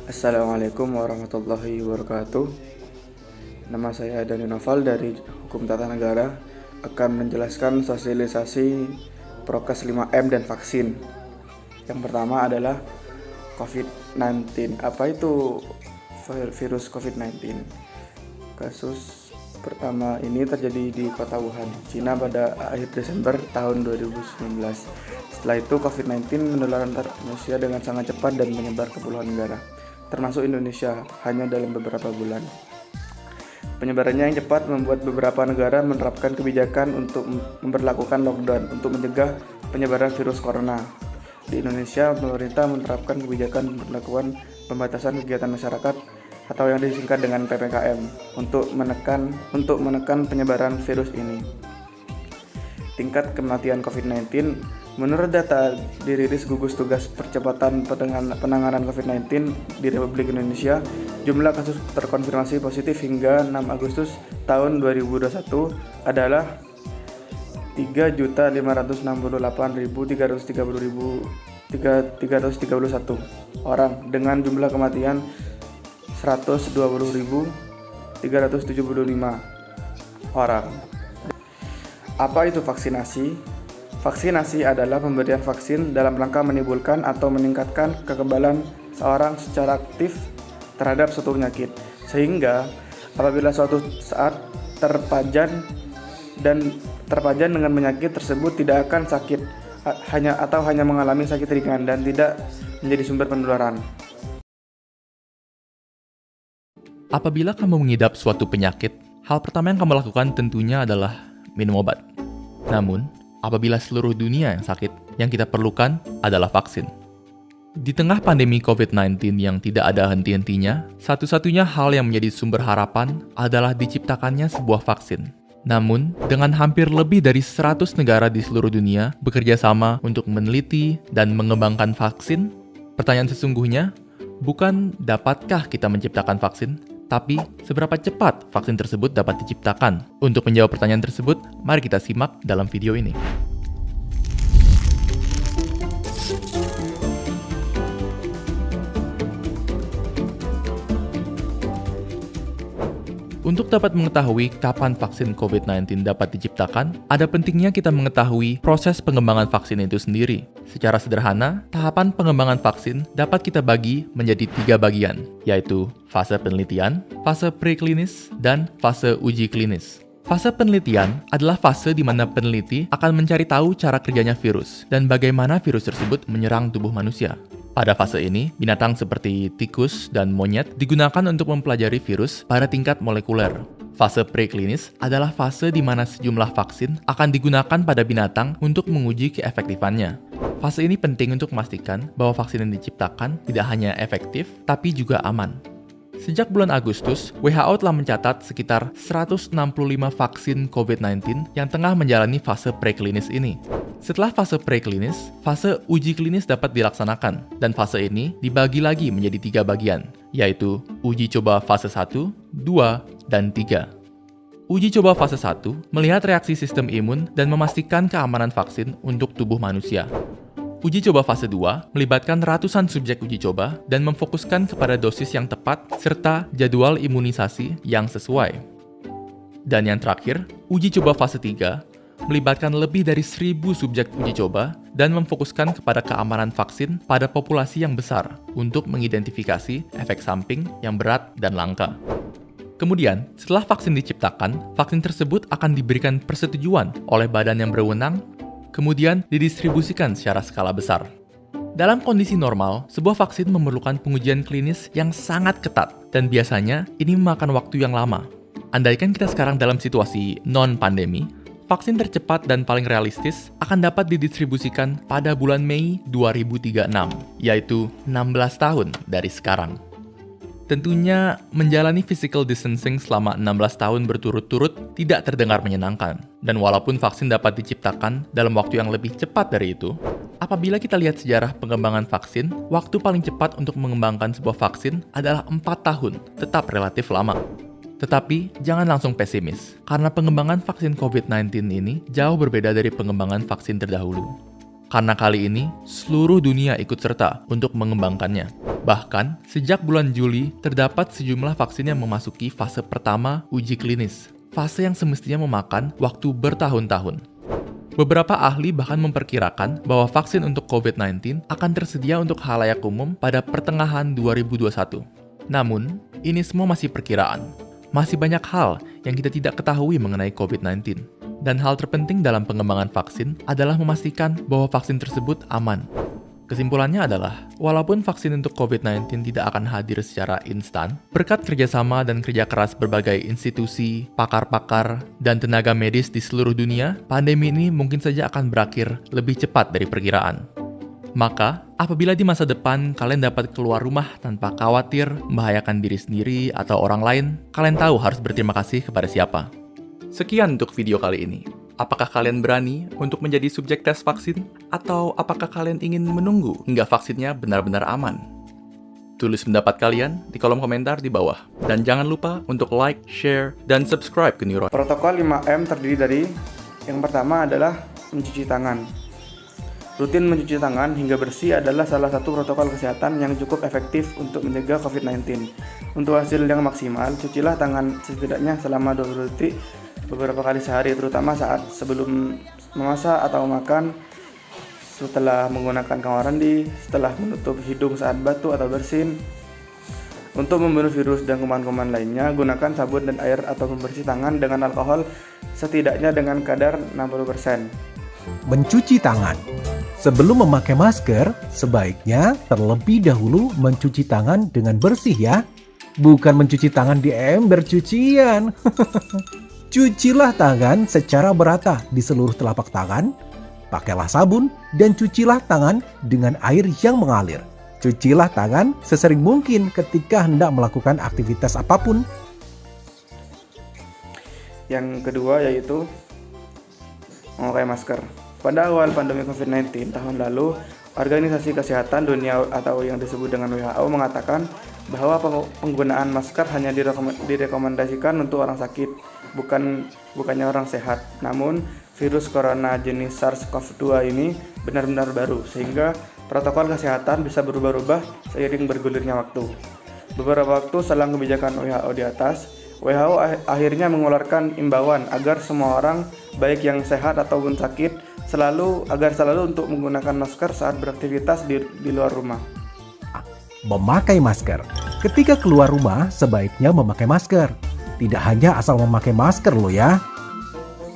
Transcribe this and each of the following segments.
Assalamualaikum warahmatullahi wabarakatuh. Nama saya Dani Noval dari Hukum Tata Negara akan menjelaskan sosialisasi prokes 5M dan vaksin. Yang pertama adalah COVID-19. Apa itu virus COVID-19? Kasus pertama ini terjadi di kota Wuhan, Cina pada akhir Desember tahun 2019. Setelah itu COVID-19 menular antar manusia dengan sangat cepat dan menyebar ke puluhan negara, termasuk Indonesia, hanya dalam beberapa bulan. Penyebarannya yang cepat membuat beberapa negara menerapkan kebijakan untuk memperlakukan lockdown untuk mencegah penyebaran virus corona. Di Indonesia, pemerintah menerapkan kebijakan pemberlakuan pembatasan kegiatan masyarakat atau yang disingkat dengan PPKM untuk menekan penyebaran virus ini. Tingkat kematian COVID-19 menurut data dirilis gugus tugas percepatan penanganan COVID-19 di Republik Indonesia, jumlah kasus terkonfirmasi positif hingga 6 Agustus tahun 2021 adalah 3.568.331 orang dengan jumlah kematian 120.375 orang. Apa itu vaksinasi? Vaksinasi adalah pemberian vaksin dalam rangka menimbulkan atau meningkatkan kekebalan seorang secara aktif terhadap suatu penyakit, sehingga apabila suatu saat terpajan dengan penyakit tersebut tidak akan sakit hanya mengalami sakit ringan dan tidak menjadi sumber penularan. Apabila kamu mengidap suatu penyakit, hal pertama yang kamu lakukan tentunya adalah minum obat. Namun, apabila seluruh dunia yang sakit, yang kita perlukan adalah vaksin. Di tengah pandemi COVID-19 yang tidak ada henti-hentinya, satu-satunya hal yang menjadi sumber harapan adalah diciptakannya sebuah vaksin. Namun, dengan hampir lebih dari 100 negara di seluruh dunia bekerja sama untuk meneliti dan mengembangkan vaksin, pertanyaan sesungguhnya bukan dapatkah kita menciptakan vaksin, tapi seberapa cepat vaksin tersebut dapat diciptakan? Untuk menjawab pertanyaan tersebut, mari kita simak dalam video ini. Untuk dapat mengetahui kapan vaksin COVID-19 dapat diciptakan, ada pentingnya kita mengetahui proses pengembangan vaksin itu sendiri. Secara sederhana, tahapan pengembangan vaksin dapat kita bagi menjadi 3 bagian, yaitu fase penelitian, fase preklinis, dan fase uji klinis. Fase penelitian adalah fase di mana peneliti akan mencari tahu cara kerjanya virus dan bagaimana virus tersebut menyerang tubuh manusia. Pada fase ini, binatang seperti tikus dan monyet digunakan untuk mempelajari virus pada tingkat molekuler. Fase preklinis adalah fase di mana sejumlah vaksin akan digunakan pada binatang untuk menguji keefektifannya. Fase ini penting untuk memastikan bahwa vaksin yang diciptakan tidak hanya efektif, tapi juga aman. Sejak bulan Agustus, WHO telah mencatat sekitar 165 vaksin COVID-19 yang tengah menjalani fase preklinis ini. Setelah fase preklinis, fase uji klinis dapat dilaksanakan, dan fase ini dibagi lagi menjadi 3 bagian, yaitu uji coba fase 1, 2, dan 3. Uji coba fase 1 melihat reaksi sistem imun dan memastikan keamanan vaksin untuk tubuh manusia. Uji coba fase 2 melibatkan ratusan subjek uji coba dan memfokuskan kepada dosis yang tepat serta jadwal imunisasi yang sesuai. Dan yang terakhir, uji coba fase 3 melibatkan lebih dari 1.000 subjek uji coba dan memfokuskan kepada keamanan vaksin pada populasi yang besar untuk mengidentifikasi efek samping yang berat dan langka. Kemudian, setelah vaksin diciptakan, vaksin tersebut akan diberikan persetujuan oleh badan yang berwenang, kemudian didistribusikan secara skala besar. Dalam kondisi normal, sebuah vaksin memerlukan pengujian klinis yang sangat ketat, dan biasanya ini memakan waktu yang lama. Andaikan kita sekarang dalam situasi non-pandemi, vaksin tercepat dan paling realistis akan dapat didistribusikan pada bulan Mei 2036, yaitu 16 tahun dari sekarang. Tentunya, menjalani physical distancing selama 16 tahun berturut-turut tidak terdengar menyenangkan. Dan walaupun vaksin dapat diciptakan dalam waktu yang lebih cepat dari itu, apabila kita lihat sejarah pengembangan vaksin, waktu paling cepat untuk mengembangkan sebuah vaksin adalah 4 tahun, tetap relatif lama. Tetapi, jangan langsung pesimis, karena pengembangan vaksin COVID-19 ini jauh berbeda dari pengembangan vaksin terdahulu. Karena kali ini, seluruh dunia ikut serta untuk mengembangkannya. Bahkan, sejak bulan Juli, terdapat sejumlah vaksin yang memasuki fase pertama uji klinis. Fase yang semestinya memakan waktu bertahun-tahun. Beberapa ahli bahkan memperkirakan bahwa vaksin untuk COVID-19 akan tersedia untuk khalayak umum pada pertengahan 2021. Namun, ini semua masih perkiraan. Masih banyak hal yang kita tidak ketahui mengenai COVID-19. Dan hal terpenting dalam pengembangan vaksin adalah memastikan bahwa vaksin tersebut aman. Kesimpulannya adalah, walaupun vaksin untuk COVID-19 tidak akan hadir secara instan, berkat kerjasama dan kerja keras berbagai institusi, pakar-pakar, dan tenaga medis di seluruh dunia, pandemi ini mungkin saja akan berakhir lebih cepat dari perkiraan. Maka, apabila di masa depan kalian dapat keluar rumah tanpa khawatir, membahayakan diri sendiri atau orang lain, kalian tahu harus berterima kasih kepada siapa. Sekian untuk video kali ini. Apakah kalian berani untuk menjadi subjek tes vaksin? Atau apakah kalian ingin menunggu hingga vaksinnya benar-benar aman? Tulis pendapat kalian di kolom komentar di bawah. Dan jangan lupa untuk like, share, dan subscribe ke Neuron. Protokol 5M terdiri dari yang pertama adalah mencuci tangan. Rutin mencuci tangan hingga bersih adalah salah satu protokol kesehatan yang cukup efektif untuk mencegah COVID-19. Untuk hasil yang maksimal, cucilah tangan setidaknya selama 20 detik beberapa kali sehari, terutama saat sebelum memasak atau makan, setelah menggunakan kamar mandi, setelah menutup hidung saat batuk atau bersin. Untuk membunuh virus dan kuman-kuman lainnya, gunakan sabun dan air atau pembersih tangan dengan alkohol setidaknya dengan kadar 60%. Mencuci tangan. Sebelum memakai masker, sebaiknya terlebih dahulu mencuci tangan dengan bersih ya. Bukan mencuci tangan di ember cucian. Cucilah tangan secara merata di seluruh telapak tangan. Pakailah sabun dan cucilah tangan dengan air yang mengalir. Cucilah tangan sesering mungkin ketika hendak melakukan aktivitas apapun. Yang kedua yaitu memakai masker. Pada awal pandemi COVID-19 tahun lalu, Organisasi Kesehatan Dunia atau yang disebut dengan WHO mengatakan bahwa penggunaan masker hanya direkomendasikan untuk orang sakit, bukannya orang sehat. Namun, virus corona jenis SARS-CoV-2 ini benar-benar baru, sehingga protokol kesehatan bisa berubah-ubah seiring bergulirnya waktu. Beberapa waktu setelah kebijakan WHO di atas, WHO akhirnya mengeluarkan imbauan agar semua orang, baik yang sehat ataupun sakit, selalu untuk menggunakan masker saat beraktivitas di luar rumah. Memakai masker. Ketika keluar rumah, sebaiknya memakai masker. Tidak hanya asal memakai masker loh ya.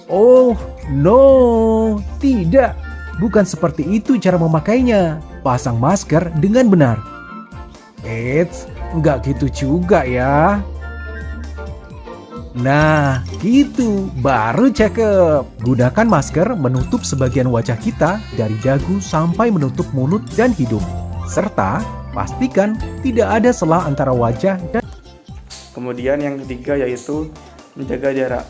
Oh, no, tidak. Bukan seperti itu cara memakainya. Pasang masker dengan benar. Eits, nggak gitu juga ya. Nah, gitu, baru cakep. Gunakan masker menutup sebagian wajah kita dari dagu sampai menutup mulut dan hidung. Serta pastikan tidak ada celah antara wajah dan... Kemudian yang ketiga yaitu menjaga jarak.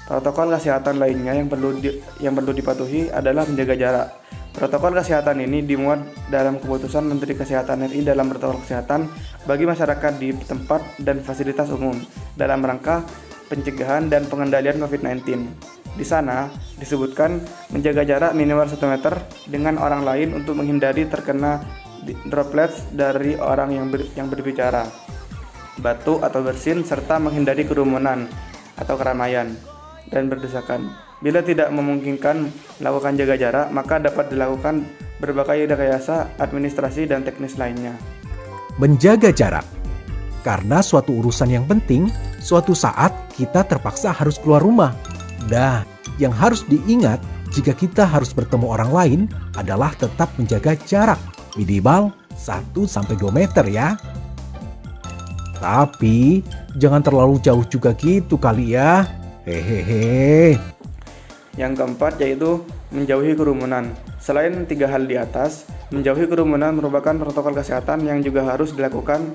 Protokol kesehatan lainnya yang perlu dipatuhi adalah menjaga jarak. Protokol kesehatan ini dimuat dalam keputusan Menteri Kesehatan RI dalam protokol kesehatan bagi masyarakat di tempat dan fasilitas umum dalam rangka pencegahan dan pengendalian COVID-19. Di sana disebutkan menjaga jarak minimal 1 meter dengan orang lain untuk menghindari terkena droplets dari orang yang berbicara, batuk atau bersin, serta menghindari kerumunan atau keramaian dan berdesakan. Bila tidak memungkinkan melakukan jaga jarak, maka dapat dilakukan berbagai rekayasa administrasi dan teknis lainnya. Menjaga jarak. Karena suatu urusan yang penting, suatu saat kita terpaksa harus keluar rumah. Nah, yang harus diingat jika kita harus bertemu orang lain adalah tetap menjaga jarak minimal 1-2 meter ya. Tapi jangan terlalu jauh juga gitu kali ya. Hehehe. Yang keempat yaitu menjauhi kerumunan. Selain 3 hal di atas, menjauhi kerumunan merupakan protokol kesehatan yang juga harus dilakukan.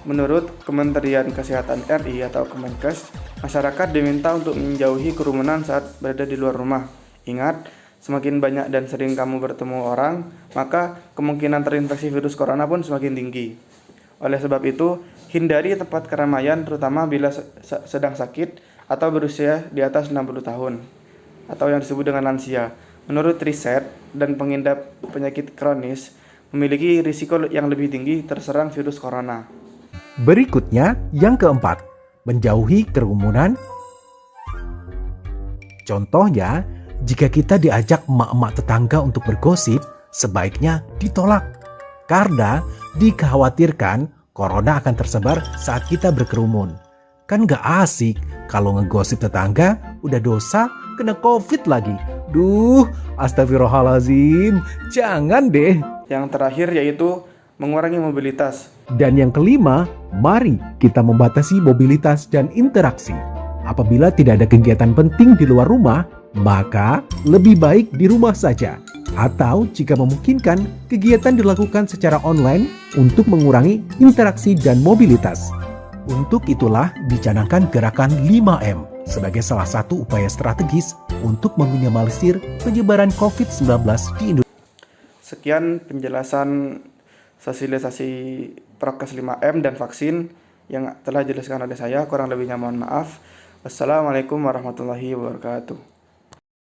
Menurut Kementerian Kesehatan RI atau Kemenkes, masyarakat diminta untuk menjauhi kerumunan saat berada di luar rumah. Ingat, semakin banyak dan sering kamu bertemu orang, maka kemungkinan terinfeksi virus corona pun semakin tinggi. Oleh sebab itu, hindari tempat keramaian terutama bila sedang sakit atau berusia di atas 60 tahun atau yang disebut dengan lansia. Menurut riset, dan pengidap penyakit kronis memiliki risiko yang lebih tinggi terserang virus corona. Berikutnya, yang keempat, menjauhi kerumunan. Contohnya, jika kita diajak emak-emak tetangga untuk bergosip, sebaiknya ditolak. Karena dikhawatirkan corona akan tersebar saat kita berkerumun. Kan gak asik kalau ngegosip tetangga udah dosa kena COVID lagi. Duh, astagfirullahaladzim, jangan deh. Yang terakhir yaitu mengurangi mobilitas. Dan yang kelima, mari kita membatasi mobilitas dan interaksi. Apabila tidak ada kegiatan penting di luar rumah, maka lebih baik di rumah saja. Atau jika memungkinkan, kegiatan dilakukan secara online untuk mengurangi interaksi dan mobilitas. Untuk itulah dicanangkan gerakan 5M sebagai salah satu upaya strategis untuk meminimalisir penyebaran COVID-19 di Indonesia. Sekian penjelasan sosialisasi prokes 5M dan vaksin yang telah dijelaskan oleh saya. Kurang lebihnya mohon maaf. Wassalamualaikum warahmatullahi wabarakatuh.